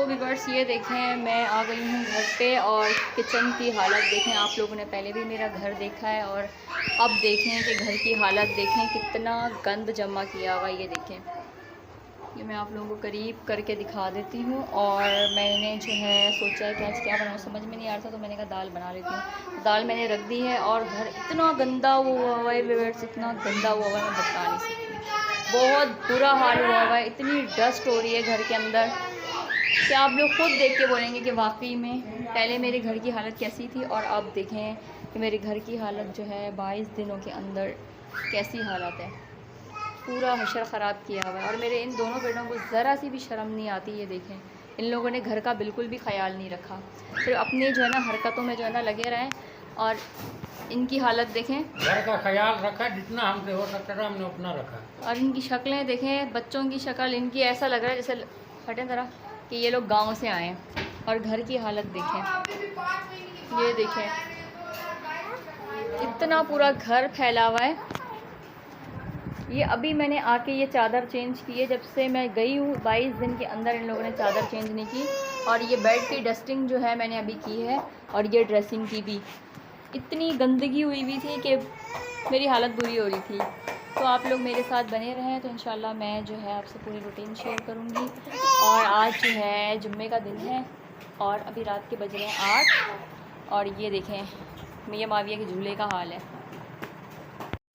تو ویورس یہ دیکھیں میں آ گئی ہوں گھر پہ اور کچن کی حالت دیکھیں. آپ لوگوں نے پہلے بھی میرا گھر دیکھا ہے اور اب دیکھیں کہ گھر کی حالت دیکھیں کتنا گند جمع کیا ہوا. یہ دیکھیں, یہ میں آپ لوگوں کو قریب کر کے دکھا دیتی ہوں. اور میں نے جو ہے سوچا ہے کہ آج کیا بناؤں, سمجھ میں نہیں آ رہا تھا تو میں نے کہا دال بنا لیتی ہوں. دال میں نے رکھ دی ہے اور گھر اتنا گندا ہوا ہوا ہے ویورس, اتنا گندا ہوا ہوا ہے میں بتا نہیں سکتی. بہت برا حال ہوا ہوا ہے, اتنی ڈسٹ ہو رہی ہے گھر کے اندر کہ آپ لوگ خود دیکھ کے بولیں گے کہ واقعی میں پہلے میرے گھر کی حالت کیسی تھی اور اب دیکھیں کہ میرے گھر کی حالت جو ہے 22 دنوں کے اندر کیسی حالت ہے. پورا حشر خراب کیا ہوا ہے. اور میرے ان دونوں بیٹوں کو ذرا سی بھی شرم نہیں آتی. یہ دیکھیں ان لوگوں نے گھر کا بالکل بھی خیال نہیں رکھا, پھر اپنی جو ہے نا حرکتوں میں جو ہے نا لگے رہیں. اور ان کی حالت دیکھیں, گھر کا خیال رکھا جتنا ہم سے ہو سکتا تھا ہم نے اتنا رکھا. اور ان کی شکلیں دیکھیں, بچوں کی شکل ان کی ایسا لگ رہا ہے جیسے ہٹیں ذرا کہ یہ لوگ گاؤں سے آئے ہیں. اور گھر کی حالت دیکھیں, یہ دیکھیں اتنا پورا گھر پھیلا ہوا ہے. یہ ابھی میں نے آ کے یہ چادر چینج کی ہے, جب سے میں گئی ہوں 22 دن کے اندر ان لوگوں نے چادر چینج نہیں کی. اور یہ بیڈ کی ڈسٹنگ جو ہے میں نے ابھی کی ہے, اور یہ ڈریسنگ کی بھی. اتنی گندگی ہوئی ہوئی تھی کہ میری حالت بری ہو رہی تھی. تو آپ لوگ میرے ساتھ بنے رہیں تو انشاءاللہ میں جو ہے آپ سے پوری روٹین شیئر کروں گی. اور آج جو ہے جمعے کا دن ہے اور ابھی رات کے بج رہے ہیں 8. اور یہ دیکھیں میاں معاویہ کے جھولے کا حال ہے.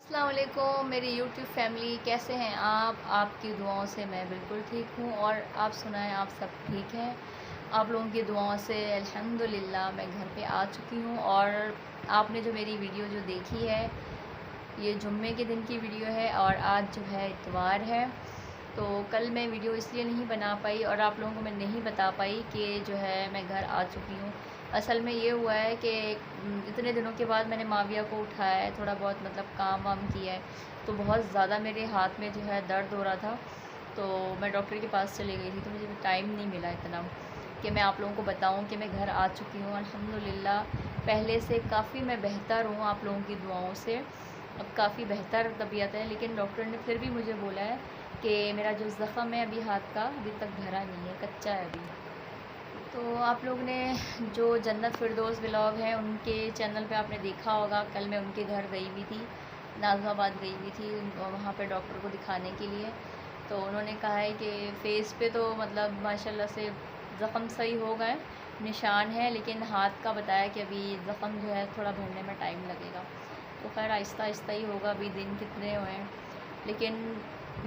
السلام علیکم میری یوٹیوب فیملی, کیسے ہیں آپ کی دعاؤں سے میں بالکل ٹھیک ہوں. اور آپ سنائیں آپ سب ٹھیک ہیں؟ آپ لوگوں کی دعاؤں سے الحمدللہ میں گھر پہ آ چکی ہوں. اور آپ نے جو میری ویڈیو جو دیکھی ہے یہ جمعے کے دن کی ویڈیو ہے اور آج جو ہے اتوار ہے. تو کل میں ویڈیو اس لیے نہیں بنا پائی اور آپ لوگوں کو میں نہیں بتا پائی کہ جو ہے میں گھر آ چکی ہوں. اصل میں یہ ہوا ہے کہ اتنے دنوں کے بعد میں نے معاویہ کو اٹھایا ہے, تھوڑا بہت مطلب کام وام کیا ہے, تو بہت زیادہ میرے ہاتھ میں جو ہے درد ہو رہا تھا. تو میں ڈاکٹر کے پاس چلی گئی تھی, تو مجھے ٹائم نہیں ملا اتنا کہ میں آپ لوگوں کو بتاؤں کہ میں گھر آ چکی ہوں. الحمدللہ پہلے سے کافی میں بہتر ہوں آپ لوگوں کی دعاؤں سے. اب کافی بہتر طبیعت ہے, لیکن ڈاکٹر نے پھر بھی مجھے بولا ہے کہ میرا جو زخم ہے ابھی ہاتھ کا ابھی تک بھرا نہیں ہے, کچا ہے ابھی. تو آپ لوگ نے جو جنت فردوس ولاگ ہیں ان کے چینل پہ آپ نے دیکھا ہوگا, کل میں ان کے گھر گئی ہوئی تھی, ناظم آباد گئی ہوئی تھی وہاں پہ ڈاکٹر کو دکھانے کے لیے. تو انہوں نے کہا ہے کہ فیس پہ تو مطلب ماشاءاللہ سے زخم صحیح ہو گئے, نشان ہے, لیکن ہاتھ کا بتایا کہ ابھی زخم جو ہے تھوڑا بھرنے میں ٹائم لگے گا. تو خیر آہستہ آہستہ ہی ہوگا, ابھی دن کتنے ہوئے ہیں. لیکن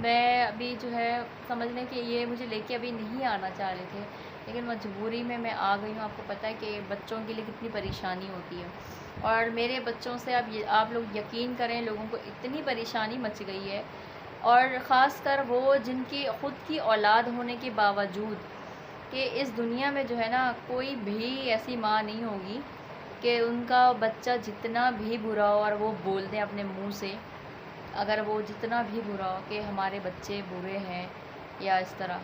میں ابھی جو ہے سمجھ لیں کہ یہ مجھے لے کے ابھی نہیں آنا چاہ رہے تھے, لیکن مجبوری میں آ گئی ہوں. آپ کو پتہ ہے کہ بچوں کے لیے کتنی پریشانی ہوتی ہے, اور میرے بچوں سے اب آپ لوگ یقین کریں لوگوں کو اتنی پریشانی مچ گئی ہے. اور خاص کر وہ جن کی خود کی اولاد ہونے کے باوجود کہ اس دنیا میں جو ہے نا کوئی بھی ایسی ماں نہیں ہوگی کہ ان کا بچہ جتنا بھی برا ہو اور وہ بول دیں اپنے منہ سے, اگر وہ جتنا بھی برا ہو کہ ہمارے بچے برے ہیں یا اس طرح,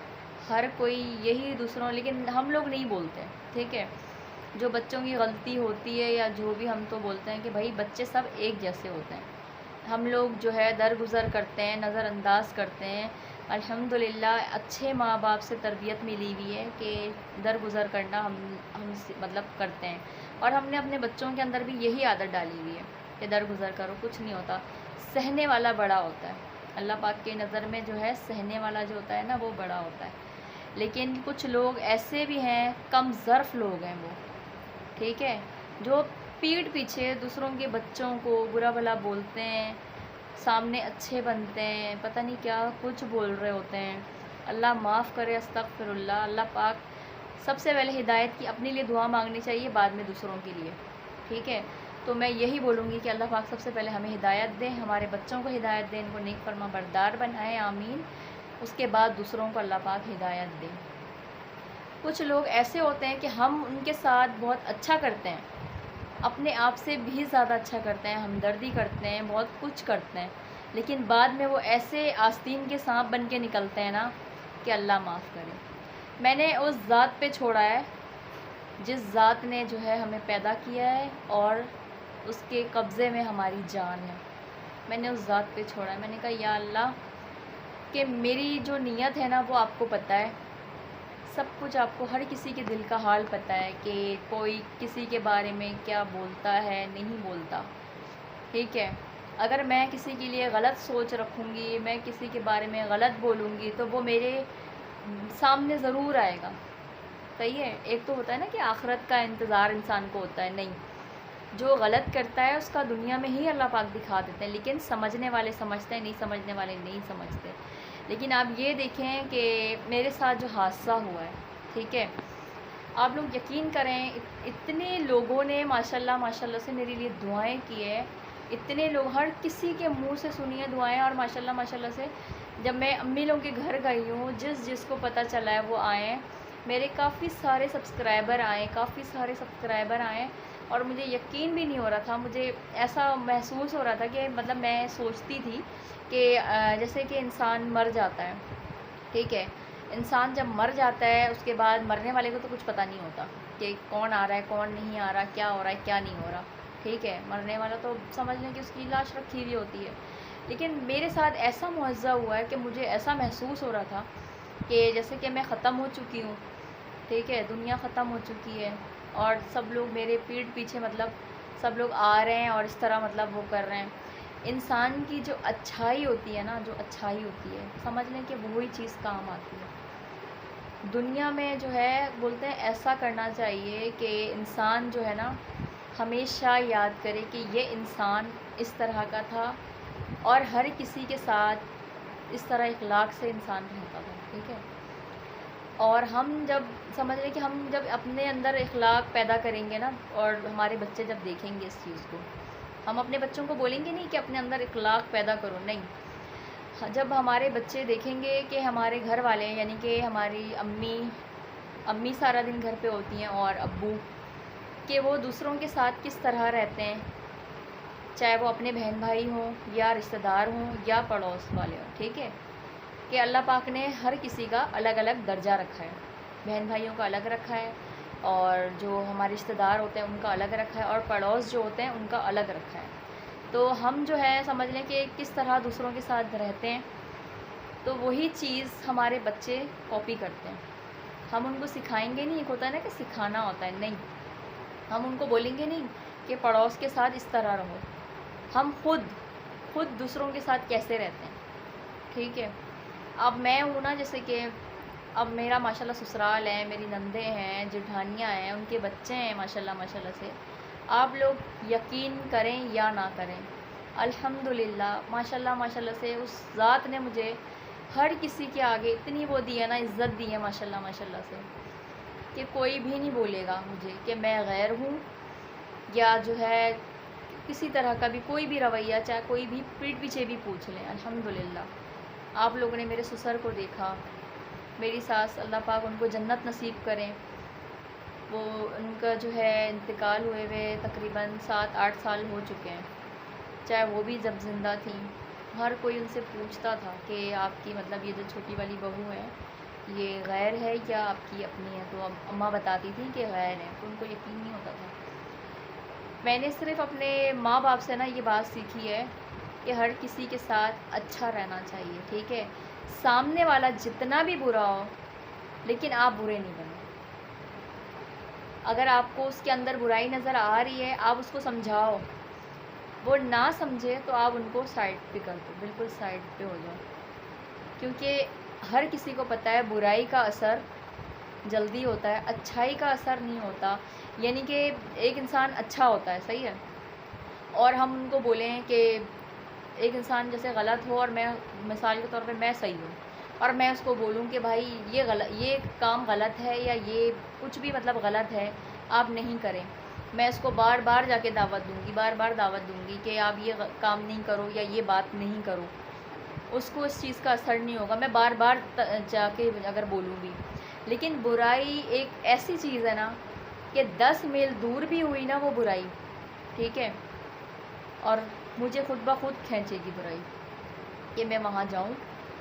ہر کوئی یہی دوسروں, لیکن ہم لوگ نہیں بولتے, ٹھیک ہے. جو بچوں کی غلطی ہوتی ہے یا جو بھی ہم تو بولتے ہیں کہ بھائی بچے سب ایک جیسے ہوتے ہیں. ہم لوگ جو ہے درگزر کرتے ہیں, نظر انداز کرتے ہیں. الحمدللہ اچھے ماں باپ سے تربیت ملی ہوئی ہے کہ درگزر کرنا ہم مطلب کرتے ہیں. اور ہم نے اپنے بچوں کے اندر بھی یہی عادت ڈالی ہوئی ہے کہ درگزر کرو, کچھ نہیں ہوتا, سہنے والا بڑا ہوتا ہے. اللہ پاک کے نظر میں جو ہے سہنے والا جو ہوتا ہے نا وہ بڑا ہوتا ہے. لیکن کچھ لوگ ایسے بھی ہیں, کم ظرف لوگ ہیں وہ, ٹھیک ہے, جو پیٹھ پیچھے دوسروں کے بچوں کو برا بھلا بولتے ہیں, سامنے اچھے بنتے ہیں, پتہ نہیں کیا کچھ بول رہے ہوتے ہیں. اللہ معاف کرے, استغفر اللہ. اللہ پاک سب سے پہلے ہدایت کی اپنے لیے دعا مانگنی چاہیے, بعد میں دوسروں کے لیے, ٹھیک ہے. تو میں یہی بولوں گی کہ اللہ پاک سب سے پہلے ہمیں ہدایت دیں, ہمارے بچوں کو ہدایت دیں, ان کو نیک فرما بردار بنائیں, آمین. اس کے بعد دوسروں کو اللہ پاک ہدایت دیں. کچھ لوگ ایسے ہوتے ہیں کہ ہم ان کے ساتھ بہت اچھا کرتے ہیں, اپنے آپ سے بھی زیادہ اچھا کرتے ہیں, ہمدردی کرتے ہیں, بہت کچھ کرتے ہیں, لیکن بعد میں وہ ایسے آستین کے سانپ بن کے نکلتے ہیں نا کہ اللہ معاف کرے. میں نے اس ذات پہ چھوڑا ہے جس ذات نے جو ہے ہمیں پیدا کیا ہے اور اس کے قبضے میں ہماری جان ہے. میں نے اس ذات پہ چھوڑا ہے. میں نے کہا یا اللہ کہ میری جو نیت ہے نا وہ آپ کو پتہ ہے, سب کچھ آپ کو ہر کسی کے دل کا حال پتہ ہے کہ کوئی کسی کے بارے میں کیا بولتا ہے نہیں بولتا، ٹھیک ہے. اگر میں کسی کے لیے غلط سوچ رکھوں گی، میں کسی کے بارے میں غلط بولوں گی تو وہ میرے سامنے ضرور آئے گا. صحیح ہے. ایک تو ہوتا ہے نا کہ آخرت کا انتظار انسان کو ہوتا ہے، نہیں، جو غلط کرتا ہے اس کا دنیا میں ہی اللہ پاک دکھا دیتے ہیں، لیکن سمجھنے والے سمجھتے ہیں، نہیں سمجھنے والے نہیں سمجھتے. لیکن آپ یہ دیکھیں کہ میرے ساتھ جو حادثہ ہوا ہے، ٹھیک ہے، آپ لوگ یقین کریں اتنے لوگوں نے ماشاءاللہ سے میرے لیے دعائیں کی ہے. اتنے لوگ، ہر کسی کے منہ سے سنی ہے دعائیں. اور ماشاءاللہ سے جب میں امی لوگوں کے گھر گئی ہوں، جس کو پتہ چلا ہے وہ آئے ہیں. میرے کافی سارے سبسکرائبر آئے اور مجھے یقین بھی نہیں ہو رہا تھا. مجھے ایسا محسوس ہو رہا تھا کہ مطلب میں سوچتی تھی کہ جیسے کہ انسان مر جاتا ہے، ٹھیک ہے، انسان جب مر جاتا ہے اس کے بعد مرنے والے کو تو کچھ پتہ نہیں ہوتا کہ کون آ رہا ہے کون نہیں آ رہا، کیا ہو رہا ہے کیا نہیں ہو رہا، ٹھیک ہے. مرنے والا تو سمجھ لیں کہ اس کی لاش رکھی ہوئی ہوتی ہے. لیکن میرے ساتھ ایسا معجزہ ہوا ہے کہ مجھے ایسا محسوس ہو رہا تھا کہ جیسے کہ میں ختم ہو چکی ہوں، ٹھیک ہے، دنیا ختم ہو چکی ہے اور سب لوگ میرے پیٹھ پیچھے مطلب سب لوگ آ رہے ہیں اور اس طرح مطلب وہ کر رہے ہیں. انسان کی جو اچھائی ہوتی ہے نا، جو اچھائی ہوتی ہے، سمجھ لیں کہ وہی چیز کام آتی ہے. دنیا میں جو ہے بولتے ہیں ایسا کرنا چاہیے کہ انسان جو ہے نا ہمیشہ یاد کرے کہ یہ انسان اس طرح کا تھا اور ہر کسی کے ساتھ اس طرح اخلاق سے انسان رہتا تھا، ٹھیک ہے. اور ہم جب سمجھ لیں کہ ہم جب اپنے اندر اخلاق پیدا کریں گے نا، اور ہمارے بچے جب دیکھیں گے اس چیز کو، ہم اپنے بچوں کو بولیں گے نہیں کہ اپنے اندر اخلاق پیدا کرو، نہیں. جب ہمارے بچے دیکھیں گے کہ ہمارے گھر والے یعنی کہ ہماری امی سارا دن گھر پہ ہوتی ہیں اور ابو، کہ وہ دوسروں کے ساتھ کس طرح رہتے ہیں، چاہے وہ اپنے بہن بھائی ہوں یا رشتہ دار ہوں یا پڑوس والے ہوں، ٹھیک ہے، کہ اللہ پاک نے ہر کسی کا الگ الگ درجہ رکھا ہے. بہن بھائیوں کا الگ رکھا ہے، اور جو ہمارے رشتہ دار ہوتے ہیں ان کا الگ رکھا ہے، اور پڑوس جو ہوتے ہیں ان کا الگ رکھا ہے. تو ہم جو ہے سمجھ لیں کہ کس طرح دوسروں کے ساتھ رہتے ہیں تو وہی چیز ہمارے بچے کاپی کرتے ہیں. ہم ان کو سکھائیں گے نہیں، ایک ہوتا ہے نا کہ سکھانا ہوتا ہے، نہیں، ہم ان کو بولیں گے نہیں کہ پڑوس کے ساتھ اس طرح رہو. ہم خود دوسروں کے ساتھ کیسے رہتے ہیں، ٹھیک ہے. اب میں ہوں نا، جیسے کہ اب میرا ماشاءاللہ سسرال ہے، میری نندیں ہیں، جٹھانیاں ہیں، ان کے بچے ہیں ماشاءاللہ سے. آپ لوگ یقین کریں یا نہ کریں، الحمدللہ ماشاءاللہ سے اس ذات نے مجھے ہر کسی کے آگے اتنی وہ دی ہے نا، عزت دی ہے ماشاءاللہ سے، کہ کوئی بھی نہیں بولے گا مجھے کہ میں غیر ہوں یا جو ہے کسی طرح کا بھی کوئی بھی رویہ، چاہے کوئی بھی پیٹھ پیچھے بھی پوچھ لیں. الحمدللہ آپ لوگوں نے میرے سسر کو دیکھا، میری ساس، اللہ پاک ان کو جنت نصیب کریں. وہ ان کا جو ہے انتقال ہوئے تقریباً 7-8 سال ہو چکے ہیں. چاہے وہ بھی جب زندہ تھیں، ہر کوئی ان سے پوچھتا تھا کہ آپ کی مطلب یہ جو چھوٹی والی بہو ہے یہ غیر ہے یا آپ کی اپنی ہے. تو اب اماں بتاتی تھیں کہ غیر ہے، تو ان کو یقین نہیں ہوتا تھا. میں نے صرف اپنے ماں باپ سے نا یہ بات سیکھی ہے کہ ہر کسی کے ساتھ اچھا رہنا چاہیے، ٹھیک ہے. سامنے والا جتنا بھی برا ہو لیکن آپ برے نہیں بنو. اگر آپ کو اس کے اندر برائی نظر آ رہی ہے، آپ اس کو سمجھاؤ. وہ نہ سمجھے تو آپ ان کو سائڈ پہ کر دو، بالکل سائڈ پہ ہو جاؤ. کیونکہ ہر کسی کو پتہ ہے برائی کا اثر جلدی ہوتا ہے، اچھائی کا اثر نہیں ہوتا. یعنی کہ ایک انسان اچھا ہوتا ہے، صحیح ہے، اور ہم ان کو بولیں کہ ایک انسان جیسے غلط ہو اور میں مثال کے طور پہ میں صحیح ہوں اور میں اس کو بولوں کہ بھائی یہ کام غلط ہے یا یہ کچھ بھی مطلب غلط ہے، آپ نہیں کریں. میں اس کو بار بار جا کے دعوت دوں گی کہ آپ یہ کام نہیں کرو یا یہ بات نہیں کرو. اس کو اس چیز کا اثر نہیں ہوگا، میں بار بار جا کے اگر بولوں گی. لیکن برائی ایک ایسی چیز ہے نا کہ 10 میل دور بھی ہوئی نا وہ برائی، ٹھیک ہے، اور مجھے خود بخود کھینچے گی برائی کہ میں وہاں جاؤں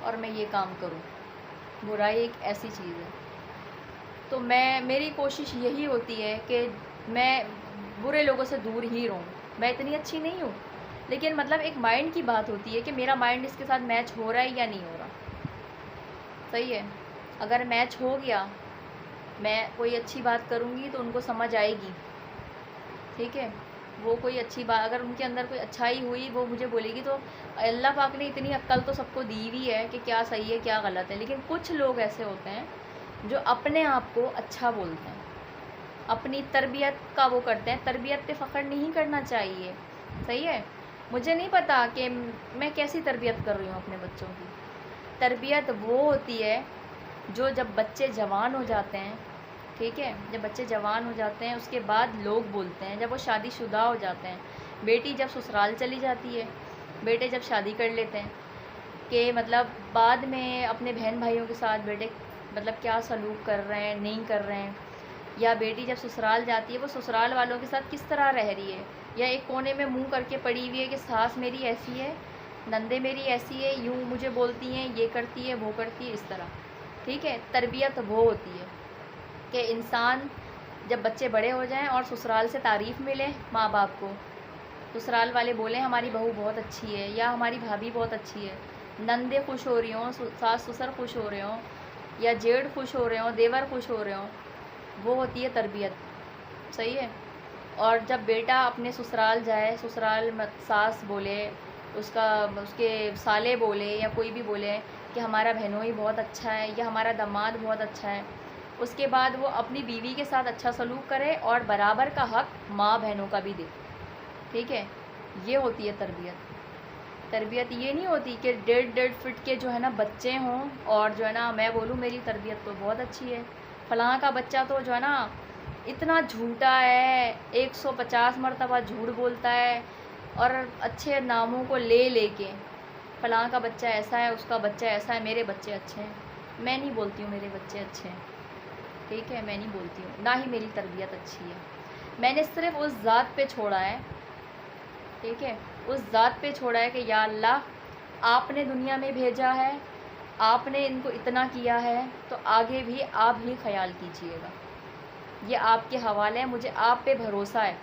اور میں یہ کام کروں. برائی ایک ایسی چیز ہے. تو میری کوشش یہی ہوتی ہے کہ میں برے لوگوں سے دور ہی رہوں. میں اتنی اچھی نہیں ہوں، لیکن مطلب ایک مائنڈ کی بات ہوتی ہے کہ میرا مائنڈ اس کے ساتھ میچ ہو رہا ہے یا نہیں ہو رہا، صحیح ہے. اگر میچ ہو گیا میں کوئی اچھی بات کروں گی تو ان کو سمجھ آئے گی، ٹھیک ہے. وہ کوئی اچھی بات اگر ان کے اندر کوئی اچھائی ہوئی وہ مجھے بولے گی، تو اللہ پاک نے اتنی عقل تو سب کو دی ہوئی ہے کہ کیا صحیح ہے کیا غلط ہے. لیکن کچھ لوگ ایسے ہوتے ہیں جو اپنے آپ کو اچھا بولتے ہیں، اپنی تربیت کا وہ کرتے ہیں. تربیت پہ فخر نہیں کرنا چاہیے، صحیح ہے. مجھے نہیں پتہ کہ میں کیسی تربیت کر رہی ہوں اپنے بچوں کی. تربیت وہ ہوتی ہے جو جب بچے جوان ہو جاتے ہیں، ٹھیک ہے، جب بچے جوان ہو جاتے ہیں اس کے بعد لوگ بولتے ہیں، جب وہ شادی شدہ ہو جاتے ہیں. بیٹی جب سسرال چلی جاتی ہے، بیٹے جب شادی کر لیتے ہیں، کہ مطلب بعد میں اپنے بہن بھائیوں کے ساتھ بیٹے مطلب کیا سلوک کر رہے ہیں نہیں کر رہے ہیں، یا بیٹی جب سسرال جاتی ہے وہ سسرال والوں کے ساتھ کس طرح رہ رہی ہے، یا ایک کونے میں منہ کر کے پڑی ہوئی ہے کہ ساس میری ایسی ہے، نندے میری ایسی ہے، یوں مجھے بولتی ہیں، یہ کرتی ہے وہ کرتی ہے، اس طرح. ٹھیک ہے. تربیت وہ ہوتی ہے کہ انسان جب بچے بڑے ہو جائیں اور سسرال سے تعریف ملے ماں باپ کو، سسرال والے بولیں ہماری بہو بہت اچھی ہے یا ہماری بھابھی بہت اچھی ہے، نندے خوش ہو رہی ہوں، ساس سسر خوش ہو رہے ہوں، یا جیڑ خوش ہو رہے ہوں، دیور خوش ہو رہے ہوں، وہ ہوتی ہے تربیت. صحیح ہے. اور جب بیٹا اپنے سسرال جائے، سسرال ساس بولے، اس کے سالے بولے یا کوئی بھی بولے کہ ہمارا بہنوئی بہت اچھا ہے یا ہمارا داماد بہت اچھا ہے، اس کے بعد وہ اپنی بیوی کے ساتھ اچھا سلوک کرے اور برابر کا حق ماں بہنوں کا بھی دے. ٹھیک ہے. یہ ہوتی ہے تربیت. تربیت یہ نہیں ہوتی کہ 1.5 فٹ کے جو ہے نا بچے ہوں اور جو ہے نا میں بولوں میری تربیت تو بہت اچھی ہے، فلاں کا بچہ تو جو ہے نا اتنا جھوٹا ہے، 150 مرتبہ جھوٹ بولتا ہے اور اچھے ناموں کو لے لے کے فلاں کا بچہ ایسا ہے، اس کا بچہ ایسا ہے، میرے بچے اچھے ہیں. میں نہیں بولتی ہوں میرے بچے اچھے ہیں، ٹھیک ہے، میں نہیں بولتی ہوں، نہ ہی میری تربیت اچھی ہے. میں نے صرف اس ذات پہ چھوڑا ہے، ٹھیک ہے، اس ذات پہ چھوڑا ہے کہ یا اللہ آپ نے دنیا میں بھیجا ہے، آپ نے ان کو اتنا کیا ہے تو آگے بھی آپ ہی خیال کیجئے گا. یہ آپ کے حوالے ہے، مجھے آپ پہ بھروسہ ہے،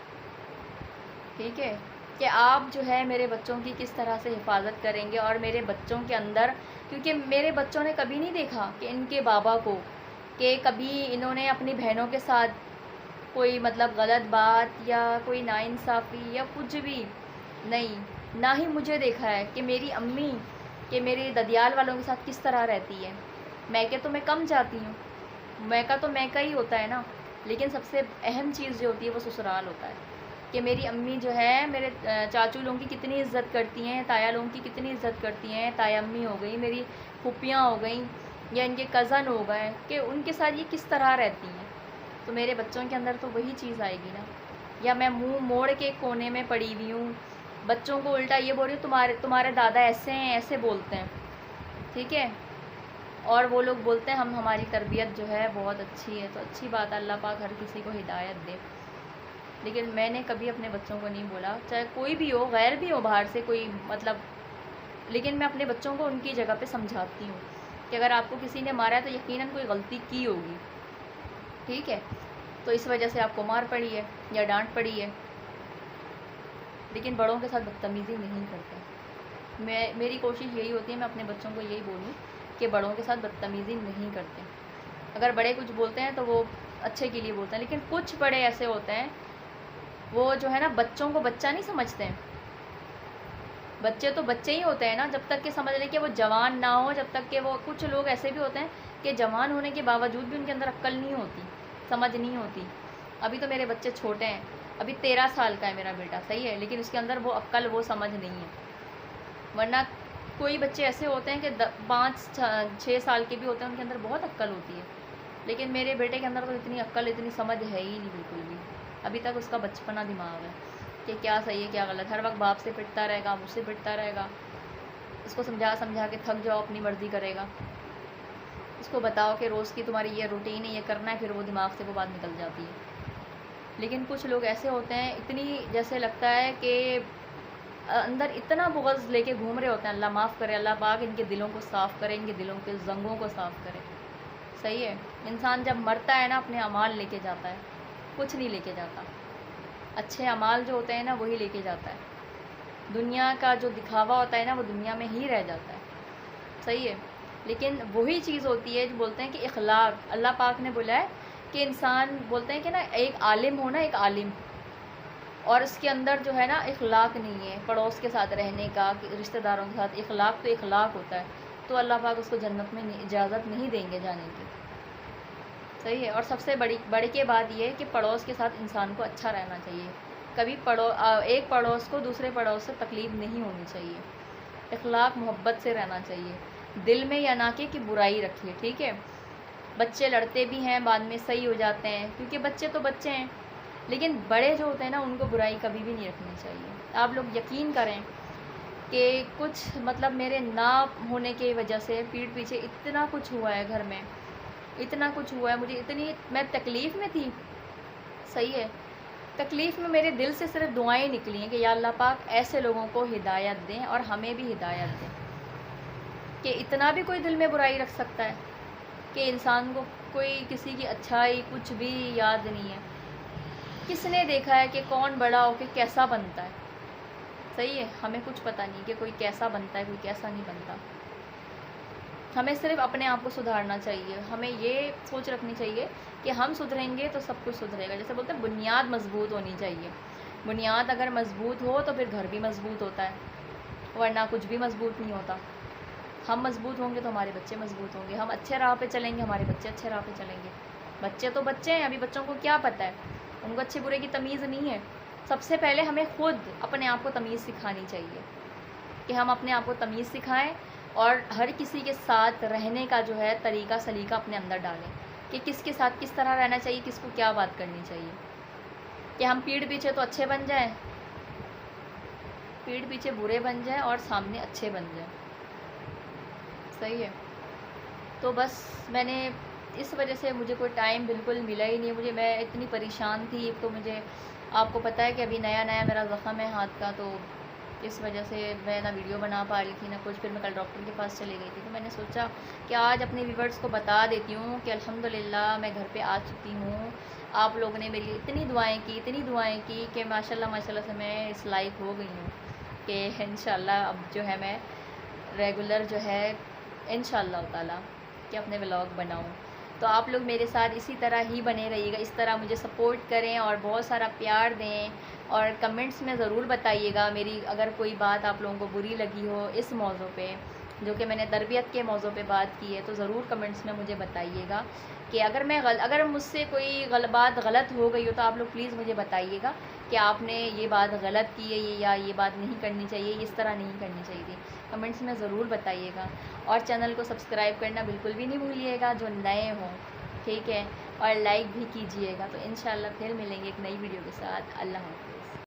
ٹھیک ہے، کہ آپ جو ہے میرے بچوں کی کس طرح سے حفاظت کریں گے. اور میرے بچوں کے اندر، کیونکہ میرے بچوں نے کبھی نہیں دیکھا کہ ان کے بابا کو کہ کبھی انہوں نے اپنی بہنوں کے ساتھ کوئی مطلب غلط بات یا کوئی ناانصافی یا کچھ بھی نہیں. نہ ہی مجھے دیکھا ہے کہ میری امی کہ میرے ددیال والوں کے ساتھ کس طرح رہتی ہے. میکے تو میں کم جاتی ہوں، میکا تو میکا ہی ہوتا ہے نا، لیکن سب سے اہم چیز جو ہوتی ہے وہ سسرال ہوتا ہے. کہ میری امی جو ہے میرے چاچو لوگوں کی کتنی عزت کرتی ہیں، تایا لوگوں کی کتنی عزت کرتی ہیں، تایا امی ہو گئی، میری پھوپھیاں ہو گئیں یا ان کے کزن ہو گئے، کہ ان کے ساتھ یہ کس طرح رہتی ہیں. تو میرے بچوں کے اندر تو وہی چیز آئے گی نا. یا میں منہ موڑ کے کونے میں پڑی ہوئی ہوں، بچوں کو الٹا یہ بول رہی ہوں تمہارے دادا ایسے ہیں، ایسے بولتے ہیں، ٹھیک ہے، اور وہ لوگ بولتے ہیں ہماری تربیت جو ہے بہت اچھی ہے. تو اچھی بات ہے، اللہ پاک ہر کسی کو ہدایت دے. لیکن میں نے کبھی اپنے بچوں کو نہیں بولا، چاہے کوئی بھی ہو، غیر بھی ہو باہر سے کوئی مطلب، لیکن میں اپنے بچوں کو ان کی جگہ پہ سمجھاتی ہوں کہ اگر آپ کو کسی نے مارا ہے تو یقیناً کوئی غلطی کی ہوگی، ٹھیک ہے، تو اس وجہ سے آپ کو مار پڑی ہے یا ڈانٹ پڑی ہے. لیکن بڑوں کے ساتھ بدتمیزی نہیں کرتے. میری کوشش یہی ہوتی ہے میں اپنے بچوں کو یہی بولوں کہ بڑوں کے ساتھ بدتمیزی نہیں کرتے. اگر بڑے کچھ بولتے ہیں تو وہ اچھے کے لیے بولتے ہیں، لیکن کچھ بڑے ایسے ہوتے ہیں وہ جو ہے نا بچوں کو بچہ نہیں سمجھتے ہیں. بچے تو بچے ہی ہوتے ہیں نا جب تک کہ سمجھ لیں کہ وہ جوان نہ ہو، جب تک کہ وہ، کچھ لوگ ایسے بھی ہوتے ہیں کہ جوان ہونے کے باوجود بھی ان کے اندر عقل نہیں ہوتی، سمجھ نہیں ہوتی. ابھی تو میرے بچے چھوٹے ہیں، ابھی 13 سال کا ہے میرا بیٹا، صحیح ہے، لیکن اس کے اندر وہ عقل وہ سمجھ نہیں ہے. ورنہ کوئی بچے ایسے ہوتے ہیں کہ 5-6 سال کے بھی ہوتے ہیں، ان کے اندر بہت عقل ہوتی ہے. لیکن میرے بیٹے کے اندر تو اتنی عقل اتنی سمجھ ہے ہی نہیں بالکل بھی. ابھی تک اس کا بچپنا دماغ ہے کہ کیا صحیح ہے کیا غلط. ہر وقت باپ سے پٹتا رہے گا، مجھ سے پٹتا رہے گا. اس کو سمجھا سمجھا کے تھک جاؤ اپنی مرضی کرے گا. اس کو بتاؤ کہ روز کی تمہاری یہ روٹین ہے، یہ کرنا ہے، پھر وہ دماغ سے وہ بات نکل جاتی ہے. لیکن کچھ لوگ ایسے ہوتے ہیں اتنی جیسے لگتا ہے کہ اندر اتنا بغض لے کے گھوم رہے ہوتے ہیں. اللہ معاف کرے، اللہ پاک ان کے دلوں کو صاف کرے، ان کے دلوں کے زنگوں کو صاف کرے. صحیح ہے. انسان جب مرتا ہے نا اپنے اعمال لے کے جاتا ہے، کچھ نہیں لے کے جاتا. اچھے اعمال جو ہوتے ہیں نا وہی لے کے جاتا ہے. دنیا کا جو دکھاوا ہوتا ہے نا وہ دنیا میں ہی رہ جاتا ہے. صحیح ہے. لیکن وہی چیز ہوتی ہے جو بولتے ہیں کہ اخلاق، اللہ پاک نے بولا ہے کہ انسان بولتے ہیں کہ نا ایک عالم ہو نا، ایک عالم، اور اس کے اندر جو ہے نا اخلاق نہیں ہے، پڑوس کے ساتھ رہنے کا، رشتہ داروں کے ساتھ اخلاق تو اخلاق ہوتا ہے، تو اللہ پاک اس کو جنت میں اجازت نہیں دیں گے جانے کی. صحیح ہے. اور سب سے بڑی کے بات یہ ہے کہ پڑوس کے ساتھ انسان کو اچھا رہنا چاہیے. کبھی ایک پڑوس کو دوسرے پڑوس سے تکلیف نہیں ہونی چاہیے. اخلاق محبت سے رہنا چاہیے. دل میں یا نہ کہ برائی رکھیے. ٹھیک ہے. بچے لڑتے بھی ہیں، بعد میں صحیح ہو جاتے ہیں، کیونکہ بچے تو بچے ہیں، لیکن بڑے جو ہوتے ہیں نا ان کو برائی کبھی بھی نہیں رکھنی چاہیے. آپ لوگ یقین کریں کہ کچھ مطلب میرے نہ ہونے کی وجہ سے پیٹھ پیچھے اتنا کچھ ہوا ہے گھر میں، اتنا کچھ ہوا ہے، مجھے اتنی میں تکلیف میں تھی. صحیح ہے. تکلیف میں میرے دل سے صرف دعائیں نکلی ہیں کہ یا اللہ پاک ایسے لوگوں کو ہدایت دیں اور ہمیں بھی ہدایت دیں. کہ اتنا بھی کوئی دل میں برائی رکھ سکتا ہے کہ انسان کو کوئی کسی کی اچھائی کچھ بھی یاد نہیں ہے. کس نے دیکھا ہے کہ کون بڑا ہو کے کیسا بنتا ہے؟ صحیح ہے. ہمیں کچھ پتہ نہیں کہ کوئی کیسا بنتا ہے، کوئی کیسا نہیں بنتا. ہمیں صرف اپنے آپ کو سدھارنا چاہیے. ہمیں یہ سوچ رکھنی چاہیے کہ ہم سدھریں گے تو سب کچھ سدھرے گا. جیسے بولتے ہیں بنیاد مضبوط ہونی چاہیے. بنیاد اگر مضبوط ہو تو پھر گھر بھی مضبوط ہوتا ہے، ورنہ کچھ بھی مضبوط نہیں ہوتا. ہم مضبوط ہوں گے تو ہمارے بچے مضبوط ہوں گے. ہم اچھے راہ پہ چلیں گے، ہمارے بچے اچھے راہ پہ چلیں گے. بچے تو بچے ہیں، ابھی بچوں کو کیا پتہ ہے، ان کو اچھے برے کی تمیز نہیں ہے. سب سے پہلے ہمیں خود اپنے آپ کو تمیز سکھانی چاہیے کہ ہم اپنے آپ کو تمیز سکھائیں اور ہر کسی کے ساتھ رہنے کا جو ہے طریقہ سلیقہ اپنے اندر ڈالیں کہ کس کے ساتھ کس طرح رہنا چاہیے، کس کو کیا بات کرنی چاہیے. کہ ہم پیٹھ پیچھے تو اچھے بن جائیں، پیٹھ پیچھے برے بن جائیں اور سامنے اچھے بن جائیں. صحیح ہے. تو بس میں نے اس وجہ سے مجھے کوئی ٹائم بالکل ملا ہی نہیں. میں اتنی پریشان تھی. تو مجھے آپ کو پتہ ہے کہ ابھی نیا میرا زخم ہے ہاتھ کا، تو اس وجہ سے میں نہ ویڈیو بنا پا رہی تھی نہ کچھ. پھر میں کل ڈاکٹر کے پاس چلی گئی تھی، تو میں نے سوچا کہ آج اپنے ویورز کو بتا دیتی ہوں کہ الحمدللہ میں گھر پہ آ چکی ہوں. آپ لوگوں نے میری اتنی دعائیں کی کہ ماشاءاللہ سے میں اس لائق ہو گئی ہوں کہ انشاءاللہ اب جو ہے میں ریگولر جو ہے انشاءاللہ تعالیٰ کہ اپنے ولاگ بناؤں. تو آپ لوگ میرے ساتھ اسی طرح ہی بنے رہیے گا، اس طرح مجھے سپورٹ کریں اور بہت سارا پیار دیں. اور کمنٹس میں ضرور بتائیے گا میری اگر کوئی بات آپ لوگوں کو بری لگی ہو اس موضوع پہ، جو کہ میں نے تربیت کے موضوع پہ بات کی ہے، تو ضرور کمنٹس میں مجھے بتائیے گا کہ اگر مجھ سے کوئی بات غلط ہو گئی ہو تو آپ لوگ پلیز مجھے بتائیے گا کہ آپ نے یہ بات غلط کی ہے یا یہ بات نہیں کرنی چاہیے، اس طرح نہیں کرنی چاہیے تھی. کمنٹس میں ضرور بتائیے گا. اور چینل کو سبسکرائب کرنا بالکل بھی نہیں بھولیے گا جو نئے ہوں. ٹھیک ہے. اور لائک بھی کیجیے گا. تو انشاءاللہ پھر ملیں گے ایک نئی ویڈیو کے ساتھ. اللہ حافظ.